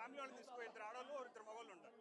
Family వాళ్ళని తీసుకో, 2 ఆడవాళ్ళు 2 మగవాళ్ళు ఉంటారు.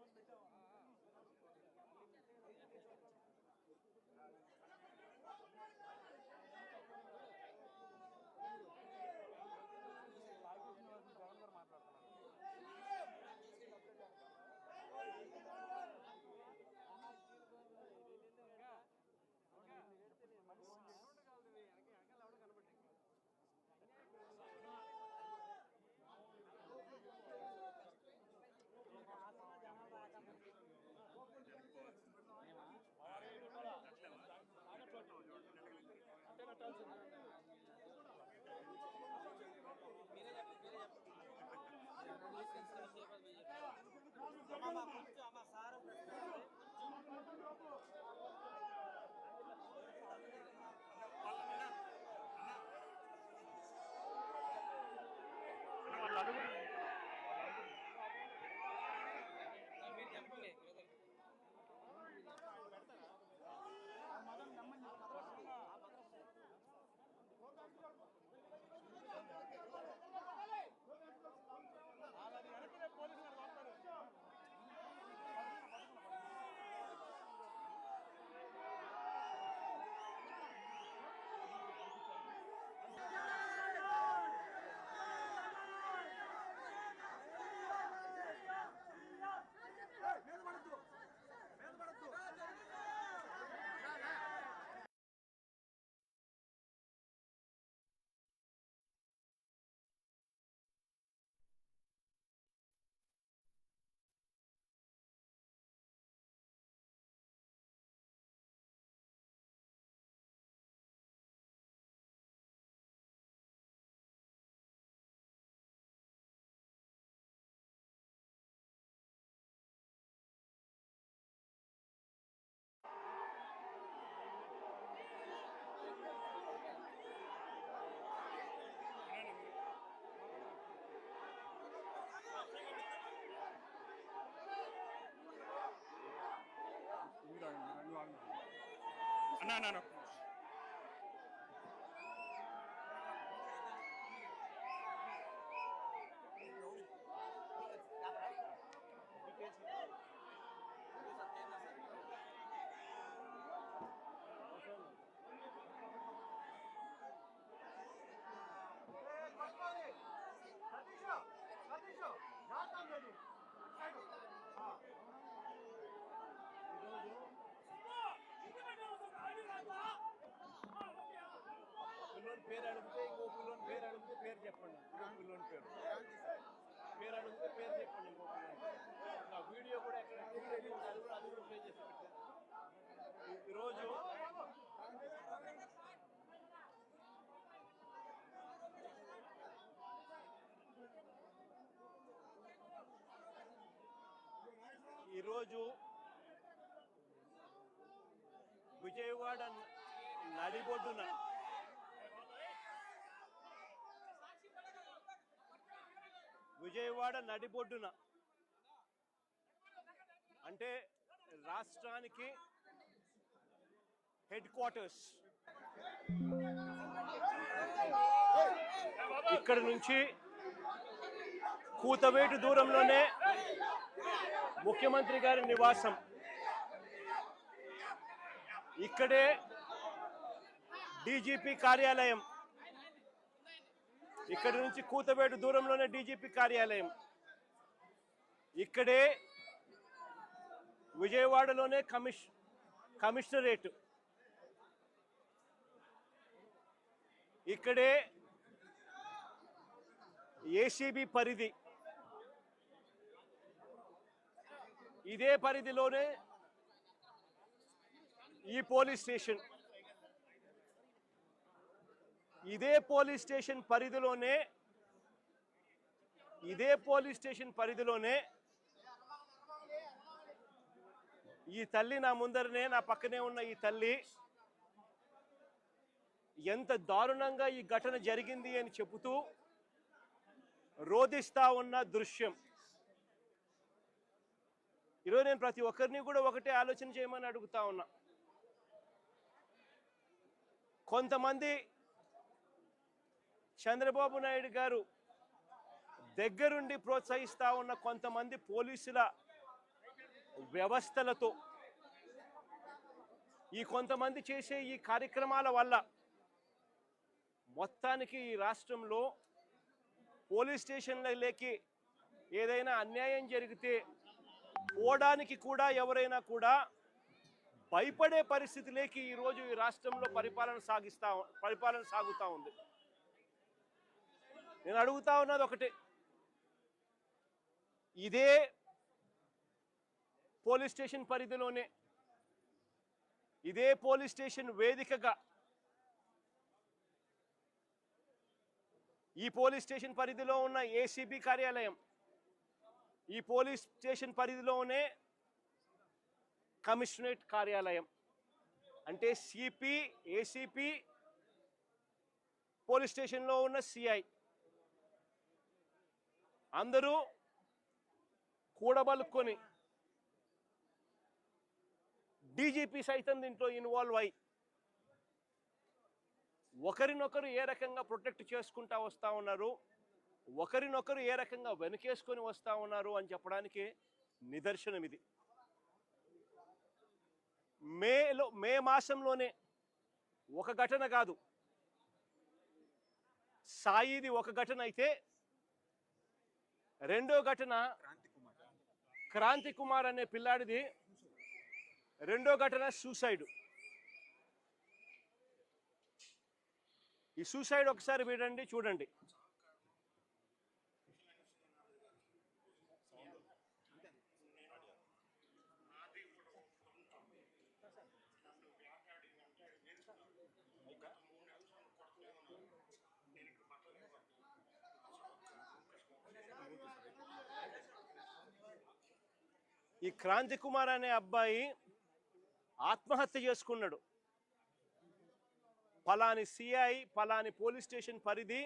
అన్నా పేరు అడిగితే ఇంకో పిల్లోని పేరు అడిగితే పేరు చెప్పండి. ఇంకో పిల్లోని పేరు అడిగితే పేరు చెప్పండి. ఇంకో పిల్లోని నా వీడియో కూడా ఎక్కడ అది కూడా ప్లే చేసి పెట్టారు. ఈరోజు విజయవాడ నడిబొడ్డున అంటే రాష్ట్రానికి హెడ్ క్వార్టర్స్, ఇక్కడ నుంచి కూతవేటు దూరంలోనే ముఖ్యమంత్రి గారి నివాసం, ఇక్కడే డీజీపీ కార్యాలయం, ఇక్కడి నుంచి కూతవేటు దూరంలోనే డీజీపీ కార్యాలయం, ఇక్కడే విజయవాడలోనే కమిషనరేట్, ఇక్కడే ఏసీబీ పరిధి, ఇదే పరిధిలోనే ఈ పోలీస్ స్టేషన్, ఇదే పోలీస్ స్టేషన్ పరిధిలోనే ఈ తల్లి, నా ముందరనే నా పక్కనే ఉన్న ఈ తల్లి ఎంత దారుణంగా ఈ ఘటన జరిగింది అని చెబుతూ రోదిస్తా ఉన్న దృశ్యం. ఈరోజు నేను ప్రతి ఒక్కరిని కూడా ఒకటే ఆలోచన చేయమని అడుగుతా ఉన్నా. కొంతమంది చంద్రబాబు నాయుడు గారు దగ్గరుండి ప్రోత్సహిస్తూ ఉన్న కొంతమంది పోలీసుల వ్యవస్థలతో ఈ కొంతమంది చేసే ఈ కార్యక్రమాల వల్ల మొత్తానికి ఈ రాష్ట్రంలో పోలీస్ స్టేషన్లకి ఏదైనా అన్యాయం జరిగితే పోవడానికి కూడా ఎవరైనా కూడా భయపడే పరిస్థితిలోకి ఈరోజు ఈ రాష్ట్రంలో పరిపాలన సాగుతూ ఉంది. నేను అడుగుతా ఉన్నది ఒకటే, ఇదే పోలీస్ స్టేషన్ పరిధిలోనే ఇదే పోలీస్ స్టేషన్ వేదికగా ఈ పోలీస్ స్టేషన్ పరిధిలో ఉన్న ఏసీబీ కార్యాలయం, ఈ పోలీస్ స్టేషన్ పరిధిలోనే కమిషనరేట్ కార్యాలయం, అంటే సిపి, ఏసీపీ, పోలీస్ స్టేషన్లో ఉన్న సిఐ అందరూ కూడబలుక్కొని డీజీపీ సైతం దీంట్లో ఇన్వాల్వ్ అయ్యి ఒకరినొకరు ఏ రకంగా ప్రొటెక్ట్ చేసుకుంటా వస్తూ ఉన్నారు, ఒకరినొకరు ఏ రకంగా వెనుకేసుకొని వస్తూ ఉన్నారు అని చెప్పడానికి నిదర్శనం ఇది. మే మాసంలోనే ఒక ఘటన కాదు, సాయిది ఒక ఘటన అయితే రెండో ఘటన క్రాంతి కుమార్ అనే పిల్లాడిది రెండో ఘటన సూసైడ్. ఈ సూసైడ్ ఒకసారి వినండి, చూడండి. ఈ క్రాంతి కుమార్ అనే అబ్బాయి ఆత్మహత్య చేసుకున్నాడు. పలాని సిఐ, పలాని పోలీస్ స్టేషన్ పరిధి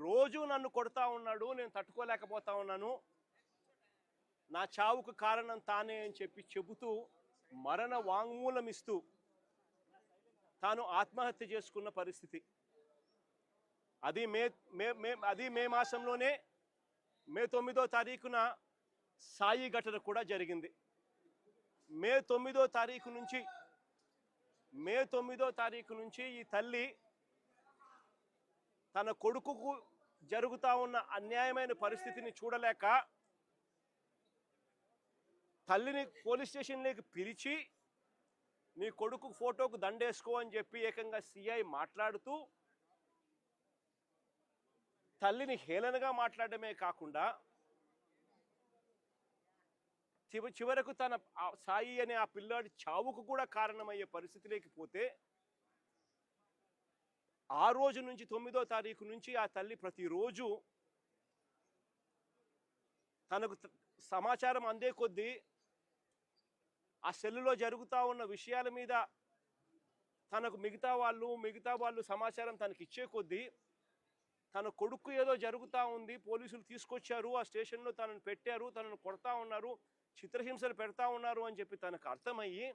రోజు నన్ను కొడతా ఉన్నాడు, నేను తట్టుకోలేకపోతా ఉన్నాను, నా చావుకు కారణం తానే అని చెబుతూ మరణ వాంగ్మూలం ఇస్తూ తాను ఆత్మహత్య చేసుకున్న పరిస్థితి. అది మే మాసంలోనే మే 9వ తారీఖున సాయి ఘటన కూడా జరిగింది. మే 9వ తారీఖు నుంచి ఈ తల్లి తన కొడుకుకు జరుగుతూ ఉన్న అన్యాయమైన పరిస్థితిని చూడలేక తల్లిని పోలీస్ స్టేషన్లోకి పిలిచి నీ కొడుకు ఫోటోకు దండేసుకో అని చెప్పి ఏకంగా సిఐ మాట్లాడుతూ తల్లిని హేళనగా మాట్లాడమే కాకుండా చివరకు తన సాయి అనే ఆ పిల్లాడి చావుకు కూడా కారణమయ్యే పరిస్థితిలోకి పోతే ఆ రోజు నుంచి 9వ తారీఖు నుంచి ఆ తల్లి ప్రతిరోజు తనకు సమాచారం అందే కొద్దీ ఆ సెల్లులో జరుగుతూ ఉన్న విషయాల మీద తనకు మిగతా వాళ్ళు సమాచారం తనకి ఇచ్చే కొద్దీ తన కొడుకు ఏదో జరుగుతూ ఉంది, పోలీసులు తీసుకొచ్చారు, ఆ స్టేషన్లో తనను పెట్టారు, తనను కొడతా ఉన్నారు, చిత్రహింసలు పెడతా ఉన్నారు అని చెప్పి తనకు అర్థమయ్యి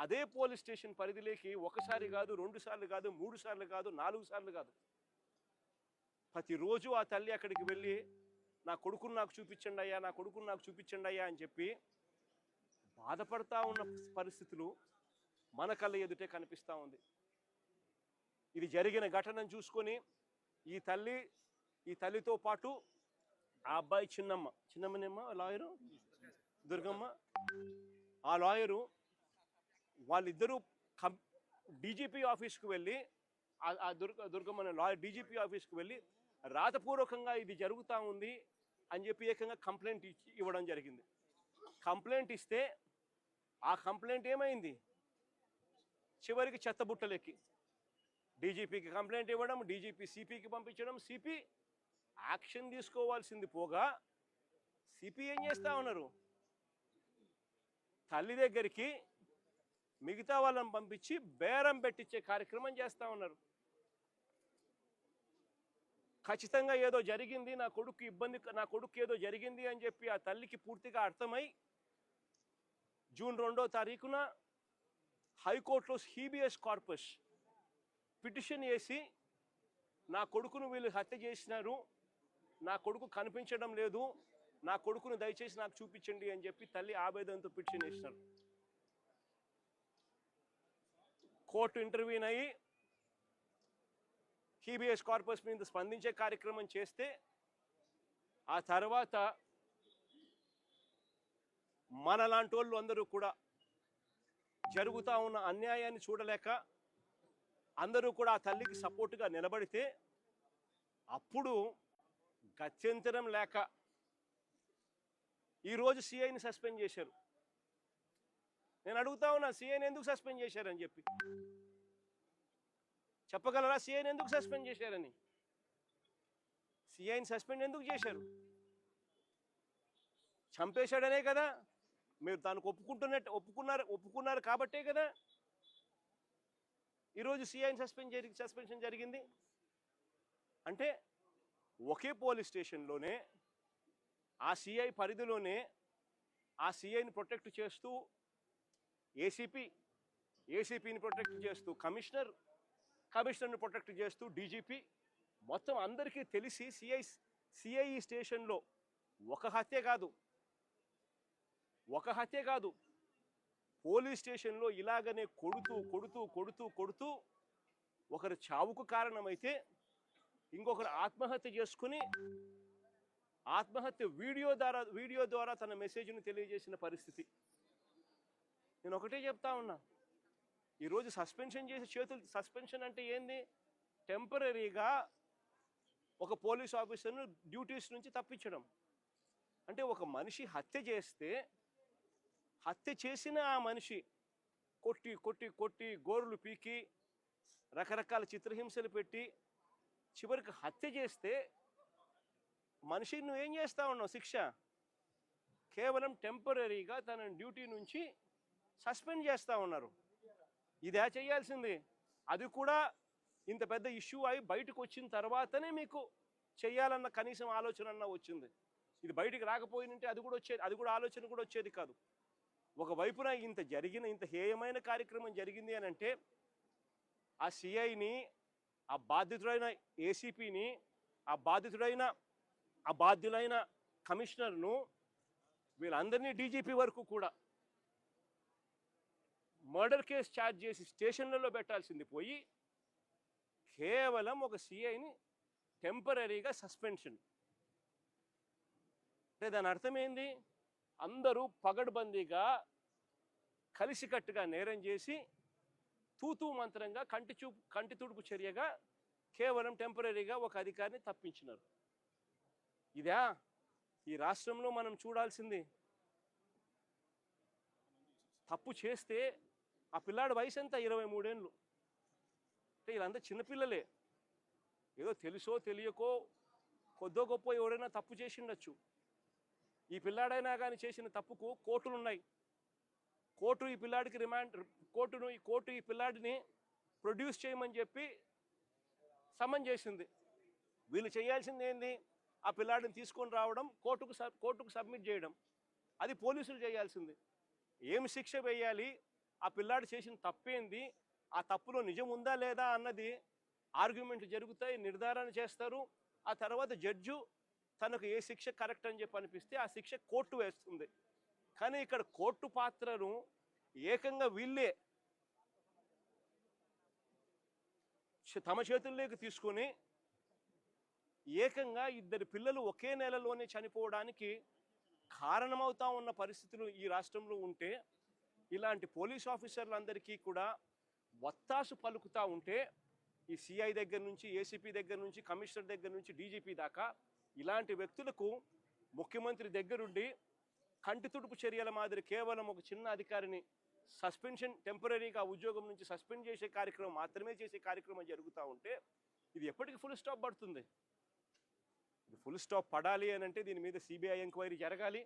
అదే పోలీస్ స్టేషన్ పరిధిలోకి ఒకసారి కాదు, 2 సార్లు కాదు, 3 సార్లు కాదు, 4 సార్లు కాదు, ప్రతిరోజు ఆ తల్లి అక్కడికి వెళ్ళి నా కొడుకును నాకు చూపించండి అయ్యా, నా కొడుకును నాకు చూపించండి అయ్యా అని చెప్పి బాధపడతా ఉన్న పరిస్థితులు మన కళ్ళ ఎదుటే కనిపిస్తూ ఉంది. ఇది జరిగిన ఘటనను చూసుకొని ఈ తల్లితో పాటు ఆ అబ్బాయి చిన్నమ్మనేమ్మ లాయరు దుర్గమ్మ, ఆ లాయరు వాళ్ళిద్దరూ డీజీపీ ఆఫీస్కు వెళ్ళి ఆ దుర్గమ్మ అనే లాయర్ డీజీపీ ఆఫీస్కు వెళ్ళి రాతపూర్వకంగా ఇది జరుగుతూ ఉంది అని చెప్పి ఏకంగా కంప్లైంట్ ఇవ్వడం జరిగింది. కంప్లైంట్ ఇస్తే ఆ కంప్లైంట్ ఏమైంది, చివరికి చెత్తబుట్టలెక్కి డీజీపీకి కంప్లైంట్ ఇవ్వడం, డీజీపీ సిపికి పంపించడం, సిపి యాక్షన్ తీసుకోవాల్సింది పోగా సిపి ఏం చేస్తూ ఉన్నారు, తల్లి దగ్గరికి మిగతా వాళ్ళని పంపించి బేరం పెట్టించే కార్యక్రమం చేస్తూ ఉన్నారు. ఖచ్చితంగా ఏదో జరిగింది, నా కొడుకు ఏదో జరిగింది అని చెప్పి ఆ తల్లికి పూర్తిగా అర్థమై జూన్ 2వ తారీఖున హైకోర్టులో హీబియస్ కార్పస్ పిటిషన్ వేసి నా కొడుకును వీళ్ళు హత్య చేసినారు, నా కొడుకు కనిపించడం లేదు, నా కొడుకును దయచేసి నాకు చూపించండి అని చెప్పి తల్లి ఆవేదనతో పిటిషన్ వేసినారు. కోర్టు ఇంటర్వ్యూన్ అయ్యి హీబియస్ కార్పస్ మీద స్పందించే కార్యక్రమం చేస్తే ఆ తర్వాత మనలాంటి వాళ్ళు అందరూ కూడా జరుగుతూ ఉన్న అన్యాయాన్ని చూడలేక అందరూ కూడా ఆ తల్లికి సపోర్టుగా నిలబడితే అప్పుడు గత్యంతరం లేక ఈరోజు సిఐని సస్పెండ్ చేశారు. నేను అడుగుతా ఉన్నా, సిఐని ఎందుకు సస్పెండ్ చేశారని చెప్పి చెప్పగలరా? సిఐని ఎందుకు సస్పెండ్ చేశారని? సిఐని సస్పెండ్ ఎందుకు చేశారు? చంపేశాడనే కదా, మీరు దానికి ఒప్పుకున్నారు కాబట్టే కదా ఈరోజు సిఐని సస్పెన్షన్ జరిగింది. అంటే ఒకే పోలీస్ స్టేషన్లోనే ఆ సిఐ పరిధిలోనే ఆ సిఐని ప్రొటెక్ట్ చేస్తూ ఏసీపీని ప్రొటెక్ట్ చేస్తూ కమిషనర్ని ప్రొటెక్ట్ చేస్తూ డీజీపీ మొత్తం అందరికీ తెలిసి సిఐ స్టేషన్లో ఒక హత్య కాదు పోలీస్ స్టేషన్లో ఇలాగనే కొడుతూ ఒకరు చావుకు కారణమైతే ఇంకొకరు ఆత్మహత్య చేసుకుని వీడియో ద్వారా తన మెసేజ్ను తెలియజేసిన పరిస్థితి. నేను ఒకటే చెప్తా ఉన్నా, ఈరోజు సస్పెన్షన్ అంటే ఏంది? టెంపరీగా ఒక పోలీస్ ఆఫీసర్ను డ్యూటీస్ నుంచి తప్పించడం. అంటే ఒక మనిషి హత్య చేసిన ఆ మనిషి కొట్టి గోరులు పీకి రకరకాల చిత్రహింసలు పెట్టి చివరికి హత్య చేస్తే మనిషిని నువ్వు ఏం చేస్తా ఉన్నావు? శిక్ష కేవలం టెంపరీగా తన డ్యూటీ నుంచి సస్పెండ్ చేస్తూ ఉన్నారు. ఇదే చేయాల్సింది. అది కూడా ఇంత పెద్ద ఇష్యూ అయి బయటకు వచ్చిన తర్వాతనే మీకు చేయాలన్న కనీసం ఆలోచన వచ్చింది. ఇది బయటికి రాకపోయినంటే అది కూడా ఆలోచన కూడా వచ్చేది కాదు. ఒకవైపున ఇంత హేయమైన కార్యక్రమం జరిగింది అని అంటే ఆ సిఐని, ఆ బాధితుడైన ఏసీపీని, ఆ బాధ్యులైన కమిషనర్ను, వీళ్ళందరినీ డీజీపీ వరకు కూడా మర్డర్ కేసు ఛార్జ్ చేసి స్టేషన్లలో పెట్టాల్సింది పోయి కేవలం ఒక సిఐని టెంపరీగా సస్పెన్షన్. అంటే దాని అర్థం ఏంది? అందరూ పగడ్బందీగా కలిసికట్టుగా నేరం చేసి తూతూ మంత్రంగా కంటి తుడుపు చర్యగా కేవలం టెంపరీగా ఒక అధికారిని తప్పించినారు. ఇదా ఈ రాష్ట్రంలో మనం చూడాల్సింది? తప్పు చేస్తే ఆ పిల్లాడి వయసు ఎంత? 23 ఏళ్ళు. అంటే వీళ్ళంతా చిన్నపిల్లలే. ఏదో తెలుసో తెలియకో కొద్దో గొప్ప ఎవరైనా తప్పు చేసిండొచ్చు. ఈ పిల్లాడైనా కానీ చేసిన తప్పుకు కోర్టులు ఉన్నాయి. కోర్టు ఈ పిల్లాడిని ప్రొడ్యూస్ చేయమని చెప్పి సమన్ చేసింది. వీళ్ళు చేయాల్సింది ఏంది? ఆ పిల్లాడిని తీసుకొని రావడం, కోర్టుకు సబ్మిట్ చేయడం. అది పోలీసులు చేయాల్సింది. ఏం శిక్ష వేయాలి, ఆ పిల్లాడు చేసిన తప్పేంది, ఆ తప్పులో నిజం ఉందా లేదా అన్నది ఆర్గ్యుమెంట్లు జరుగుతాయి, నిర్ధారణ చేస్తారు. ఆ తర్వాత జడ్జు తనకు ఏ శిక్ష కరెక్ట్ అని చెప్పి అనిపిస్తే ఆ శిక్ష కోర్టు వేస్తుంది. కానీ ఇక్కడ కోర్టు పాత్రను ఏకంగా వీళ్ళే తమ చేతుల్లోకి తీసుకొని ఏకంగా 2 పిల్లలు ఒకే నెలలోనే చనిపోవడానికి కారణమవుతా ఉన్న పరిస్థితులు ఈ రాష్ట్రంలో ఉంటే, ఇలాంటి పోలీస్ ఆఫీసర్లందరికీ కూడా వత్తాసు పలుకుతూ ఉంటే, ఈ సిఐ దగ్గర నుంచి, ఏసీపీ దగ్గర నుంచి, కమిషనర్ దగ్గర నుంచి, డీజీపీ దాకా ఇలాంటి వ్యక్తులకు ముఖ్యమంత్రి దగ్గరుండి కంటి తుడుపు చర్యల మాదిరి కేవలం ఒక చిన్న అధికారిని టెంపరీగా ఉద్యోగం నుంచి సస్పెండ్ చేసే కార్యక్రమం మాత్రమే చేసే కార్యక్రమం జరుగుతూ ఉంటే ఇది ఎప్పటికి ఫుల్ స్టాప్ పడుతుంది? ఇది ఫుల్ స్టాప్ పడాలి అని అంటే దీని మీద సిబిఐ ఎంక్వైరీ జరగాలి.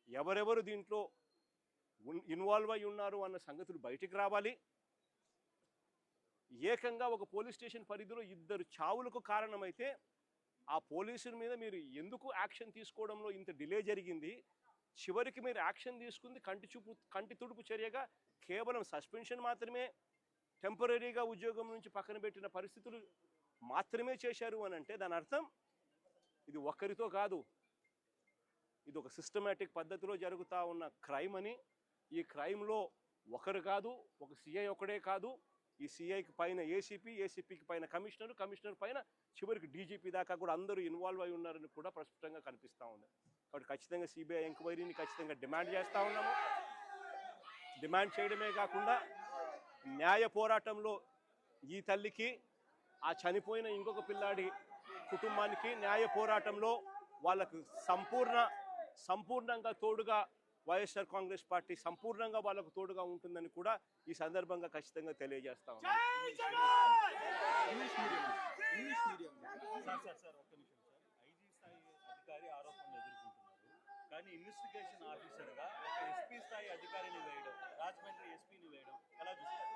ఎవరెవరు దీంట్లో ఇన్వాల్వ్ అయి ఉన్నారు అన్న సంగతులు బయటికి రావాలి. ఏకంగా ఒక పోలీస్ స్టేషన్ పరిధిలో 2 చావులకు కారణమైతే ఆ పోలీసుల మీద మీరు ఎందుకు యాక్షన్ తీసుకోవడంలో ఇంత డిలే జరిగింది? చివరికి మీరు యాక్షన్ తీసుకుంది కంటి తుడుపు చర్యగా కేవలం సస్పెన్షన్ మాత్రమే, టెంపరీగా ఉద్యోగం నుంచి పక్కన పెట్టిన పరిస్థితులు మాత్రమే చేశారు అని అంటే దాని అర్థం ఇది ఒక్కరితో కాదు, ఇది ఒక సిస్టమేటిక్ పద్ధతిలో జరుగుతూ ఉన్న క్రైమ్ అని. ఈ క్రైమ్లో ఒకరు కాదు, ఒక సిఐ ఒకడే కాదు, ఈ సిఐకి పైన ఏసీపీకి పైన కమిషనర్ పైన చివరికి డీజీపీ దాకా కూడా అందరూ ఇన్వాల్వ్ అయి ఉన్నారని కూడా ప్రస్ఫుటంగా కనిపిస్తూ ఉంది. కాబట్టి ఖచ్చితంగా సిబిఐ ఎంక్వైరీని ఖచ్చితంగా డిమాండ్ చేస్తూ ఉన్నాము. డిమాండ్ చేయడమే కాకుండా న్యాయ పోరాటంలో ఈ తల్లికి, ఆ చనిపోయిన ఇంకొక పిల్లాడి కుటుంబానికి న్యాయ పోరాటంలో వాళ్ళకు సంపూర్ణంగా తోడుగా వైఎస్ఆర్ కాంగ్రెస్ పార్టీ సంపూర్ణంగా వాళ్ళకు తోడుగా ఉంటుందని కూడా ఈ సందర్భంగా ఖచ్చితంగా తెలియజేస్తా ఉన్నాం. ఐజీ స్థాయి అధికారి ఆరోపణలు ఎదుర్కొంటున్నారు, కానీ ఇన్వెస్టిగేషన్ ఆఫీసర్గా ఒక ఎస్పీ స్థాయి అధికారిని వేయడం, రాజమండ్రి ఎస్పీని వేయడం ఎలా చూస్తారు?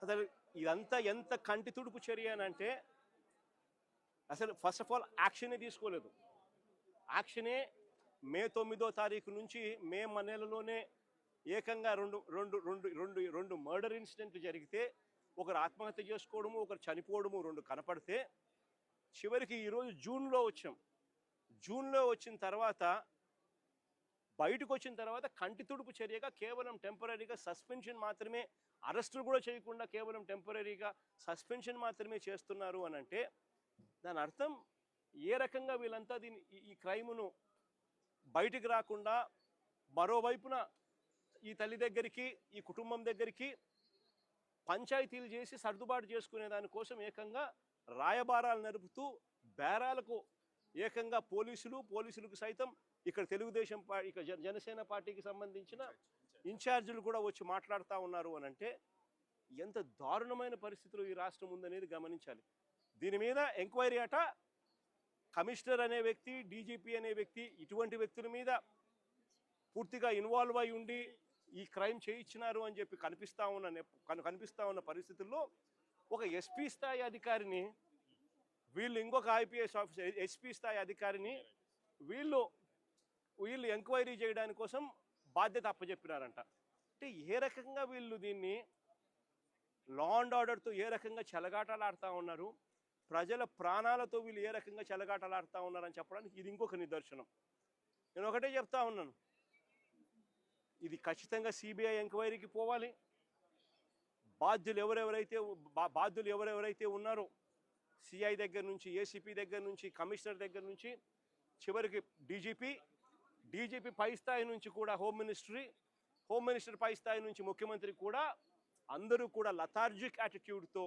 అసలు ఇదంతా ఎంత కంటి తుడుపు చర్య అని అంటే, అసలు ఫస్ట్ ఆఫ్ ఆల్ యాక్షనే తీసుకోలేదు. యాక్షనే మే 9వ తారీఖు నుంచి మే నెలలోనే ఏకంగా రెండు మర్డర్ ఇన్సిడెంట్లు జరిగితే, ఒకరు ఆత్మహత్య చేసుకోవడము, ఒకరు చనిపోవడము 2 కనపడితే, చివరికి ఈరోజు జూన్లో వచ్చిన తర్వాత బయటకు వచ్చిన తర్వాత కంటి తుడుపు చర్యగా కేవలం టెంపరీగా సస్పెన్షన్ మాత్రమే, అరెస్టులు కూడా చేయకుండా కేవలం టెంపరీగా సస్పెన్షన్ మాత్రమే చేస్తున్నారు అని అంటే, దాని అర్థం ఏ రకంగా వీళ్ళంతా ఈ క్రైమును బయటికి రాకుండా మరోవైపున ఈ తల్లి దగ్గరికి, ఈ కుటుంబం దగ్గరికి పంచాయతీలు చేసి సర్దుబాటు చేసుకునే దానికోసం ఏకంగా రాయబారాలు నడుపుతూ బేరాలకు ఏకంగా పోలీసులకు సైతం ఇక్కడ తెలుగుదేశం ఇక్కడ జనసేన పార్టీకి సంబంధించిన ఇన్ఛార్జీలు కూడా వచ్చి మాట్లాడుతూ ఉన్నారు అని అంటే, ఎంత దారుణమైన పరిస్థితులు ఈ రాష్ట్రం ఉందనేది గమనించాలి. దీని మీద ఎంక్వైరీ అట, కమిషనర్ అనే వ్యక్తి, డీజీపీ అనే వ్యక్తి, ఇటువంటి వ్యక్తుల మీద పూర్తిగా ఇన్వాల్వ్ అయి ఉండి ఈ క్రైమ్ చేయించినారు అని చెప్పి కనిపిస్తూ ఉన్న పరిస్థితుల్లో ఒక ఎస్పీ స్థాయి అధికారిని, వీళ్ళు ఇంకొక ఐపీఎస్ ఆఫీసర్ ఎస్పీ స్థాయి అధికారిని వీళ్ళు ఎంక్వైరీ చేయడానికి కోసం బాధ్యత అప్పచెప్పినారంట. అంటే ఏ రకంగా వీళ్ళు దీన్ని లా అండ్ ఆర్డర్తో ఏ రకంగా చెలగాటలాడుతూ ఉన్నారు, ప్రజల ప్రాణాలతో వీళ్ళు ఏ రకంగా చెలగాటలాడుతూ ఉన్నారని చెప్పడానికి ఇది ఇంకొక నిదర్శనం. నేను ఒకటే చెప్తా ఉన్నాను, ఇది ఖచ్చితంగా సిబిఐ ఎంక్వైరీకి పోవాలి. బాధ్యులు ఎవరెవరైతే ఉన్నారో, సిఐ దగ్గర నుంచి, ఏసీపీ దగ్గర నుంచి, కమిషనర్ దగ్గర నుంచి, చివరికి డీజీపీ పై స్థాయి నుంచి కూడా హోమ్ మినిస్టర్ పై స్థాయి నుంచి ముఖ్యమంత్రి కూడా అందరూ కూడా లథార్జిక్ యాటిట్యూడ్తో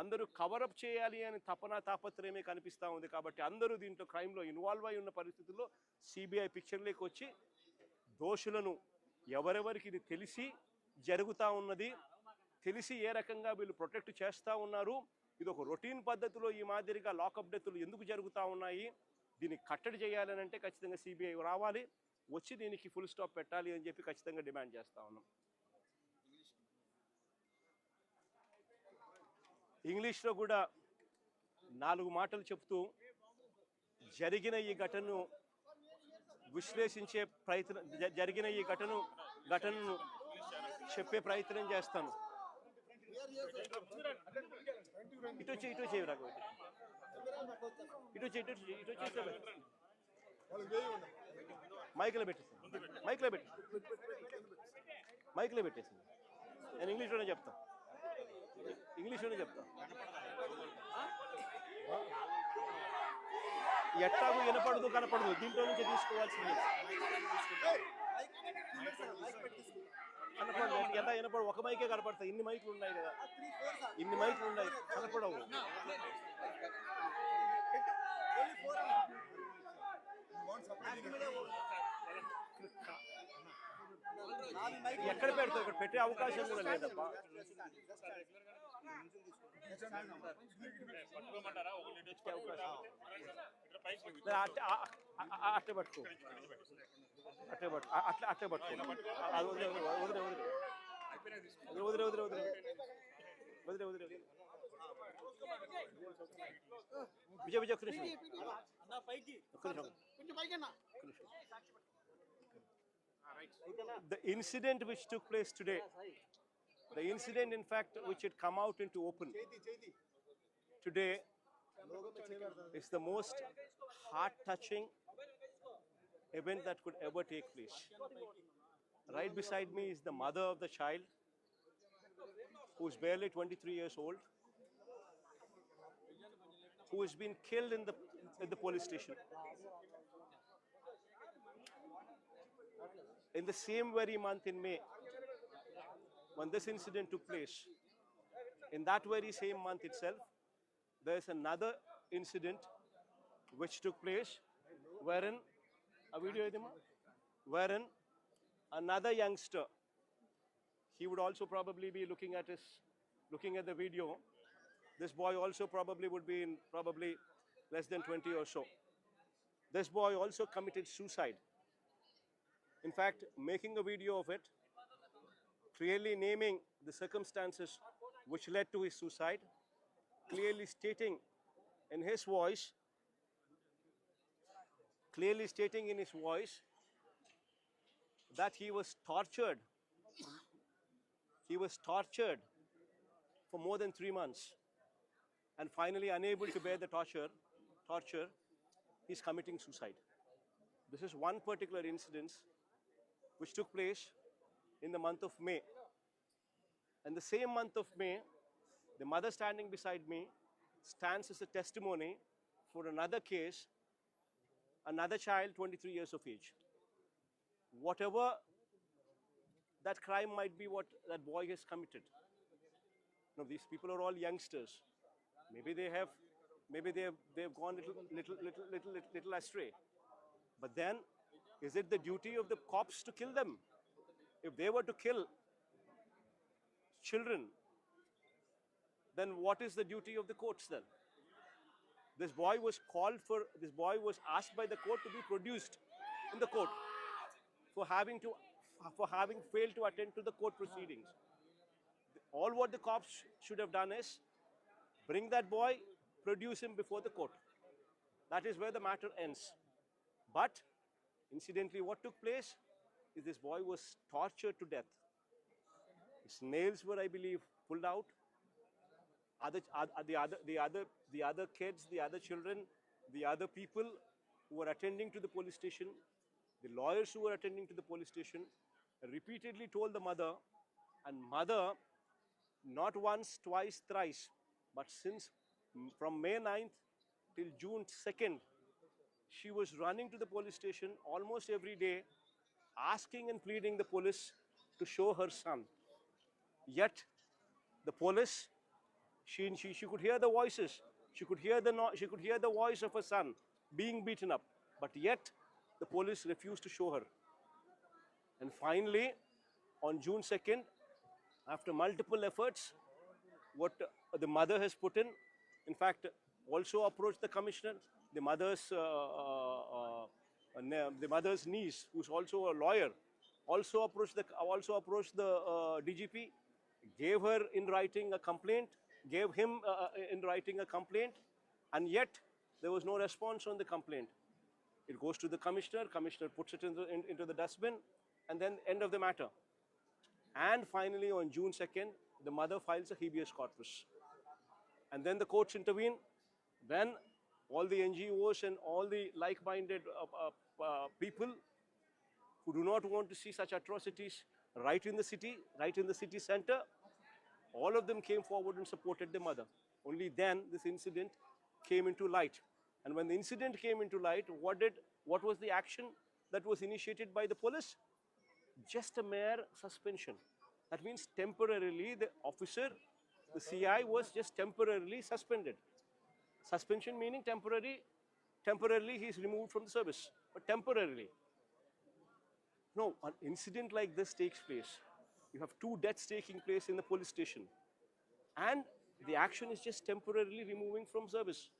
అందరూ కవరప్ చేయాలి అని తాపత్రయమే కనిపిస్తూ ఉంది. కాబట్టి అందరూ దీంట్లో క్రైమ్లో ఇన్వాల్వ్ అయి ఉన్న పరిస్థితుల్లో సిబిఐ పిక్చర్లోకి వచ్చి దోషులను ఎవరెవరికి ఇది తెలిసి జరుగుతూ ఉన్నది, తెలిసి ఏ రకంగా వీళ్ళు ప్రొటెక్ట్ చేస్తూ ఉన్నారు, ఇది ఒక రొటీన్ పద్ధతిలో ఈ మాదిరిగా లాకప్ డెత్తులు ఎందుకు జరుగుతూ ఉన్నాయి, దీన్ని కట్టడి చేయాలని అంటే ఖచ్చితంగా సిబిఐ రావాలి, వచ్చి దీనికి ఫుల్ స్టాప్ పెట్టాలి అని చెప్పి ఖచ్చితంగా డిమాండ్ చేస్తూ ఉన్నాం. ఇంగ్లీష్లో కూడా 4 మాటలు చెప్తూ జరిగిన ఈ ఘటనను విశ్లేషించే ప్రయత్నం, జరిగిన ఈ ఘటనను చెప్పే ప్రయత్నం చేస్తాను. ఇటు చేయి రాఘవ, ఇటు మైక్లో పెట్టేసి నేను ఇంగ్లీష్లోనే చెప్తా. ఎట్టాగు వినపడదు కనపడదు, దీంట్లో నుంచి తీసుకోవాల్సింది. కనపడదు, ఎలా వినపడదు, ఒక మైకే కనపడతాయి. ఇన్ని మైకులు ఉన్నాయి కదా, కనపడవు. ఎక్కడ పెడతావు, ఇక్కడ పెట్టే అవకాశం కూడా లేదప్పా. అట్టే పట్టుకో, వదిలే. విజయ్ ఒక్క నిమిషం. The incident which took place today, the incident in fact which had come out into open today, It's the most heart-touching event that could ever take place. Right beside me is the mother of the child, who's barely 23 years old, who has been killed in the police station. In the same very month in May, when this incident took place, in that very same month itself, there's another incident which took place wherein a video idima, wherein another youngster, he would also probably be looking at the video. This boy also probably would be in probably less than 20 or so. This boy also committed suicide. In fact, making a video of it, clearly naming the circumstances which led to his suicide, clearly stating in his voice, that he was tortured. He was tortured for more than 3 months, and finally unable to bear the torture, he's committing suicide. This is one particular incident which took place in the month of May. And the same month of May, the mother standing beside me stands as a testimony for another case, another child, 23 years of age. Whatever that crime might be, what that boy has committed. Now, these people are all youngsters. Maybe they've gone little astray. But then, is it the duty of the cops to kill them? If they were to kill children, then what is the duty of the courts then? This boy was asked by the court to be produced in the court for having failed to attend to the court proceedings. All what the cops should have done is bring that boy, produce him before the court. That is where the matter ends. But incidentally, what took place is this boy was tortured to death. His nails were, I believe, pulled out. The other kids, the other children, the other people who were attending to the police station, the lawyers who were attending to the police station, repeatedly told the mother, and mother, not once, twice, thrice, but since from May 9th till June 2nd, she was running to the police station almost every day, asking and pleading the police to show her son. Yet, the police, she could hear the voices. She could hear the voice of her son being beaten up. But yet, the police refused to show her. And finally, on June 2nd, after multiple efforts, what the mother has put in fact, also approached the commissioner, the mother's niece, who's also a lawyer, also approached the DGP, gave her in writing a complaint, gave him in writing a complaint, and yet there was no response on the complaint. It goes to the commissioner puts it into the dustbin, and then end of the matter. And finally, on June 2nd, the mother files a habeas corpus. And then the courts intervene. Then all the NGOs and all the like-minded people who do not want to see such atrocities right in the city center, all of them came forward and supported the mother. Only then this incident came into light. And when the incident came into light, what was the action that was initiated by the police? Just a mere suspension. That means temporarily the officer, the CI, was just temporarily suspended. Suspension meaning temporarily he is removed from the service, but temporarily. No, an incident like this takes place. You have 2 deaths taking place in the police station, and the action is just temporarily removing from service.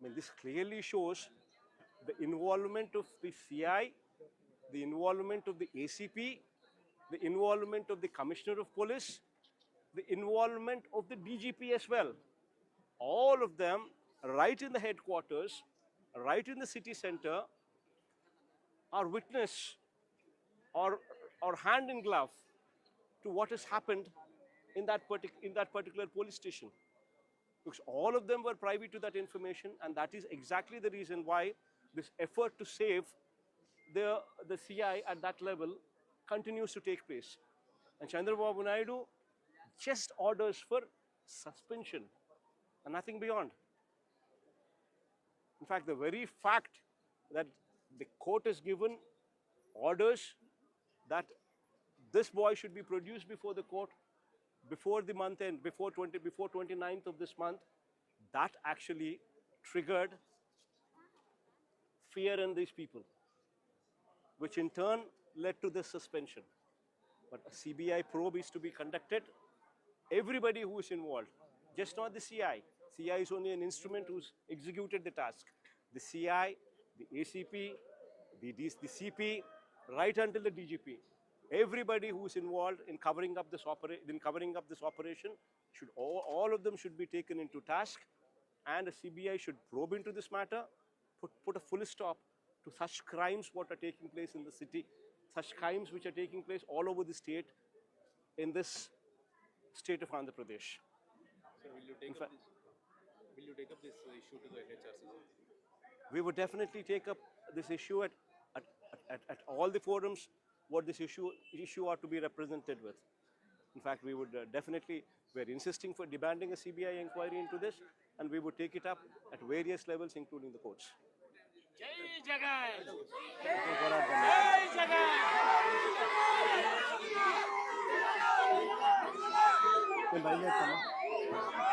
I mean, this clearly shows the involvement of the CI, the involvement of the ACP, the involvement of the Commissioner of Police, the involvement of the DGP as well. All of them, right in the headquarters, right in the city center, are witness or hand in glove to what has happened in that particular police station. because all of them were privy to that information, and that is exactly the reason why this effort to save the CI at that level continues to take place. And Chandrababu Naidu just orders for suspension and nothing beyond. In fact, the very fact that the court has given orders that this boy should be produced before the court before the month end, before 29th of this month, that actually triggered fear in these people, which in turn led to this suspension. But a CBI probe is to be conducted. Everybody who is involved, just not the CI. CI is only an instrument who's executed the task. The CI, the ACP, the CP, right until the DGP. Everybody who is involved in covering up this operation, should all of them should be taken into task, and a CBI should probe into this matter, put a full stop to such crimes what are taking place in the city, such crimes which are taking place all over the state, in this state of Andhra Pradesh. So will you take up this issue to the HRC? We would definitely take up this issue at all the forums what this issue ought to be represented with. In fact, we would we're insisting for demanding a CBI inquiry into this, and we would take it up at various levels, including the courts. Jai Jagan! Jai Jagan!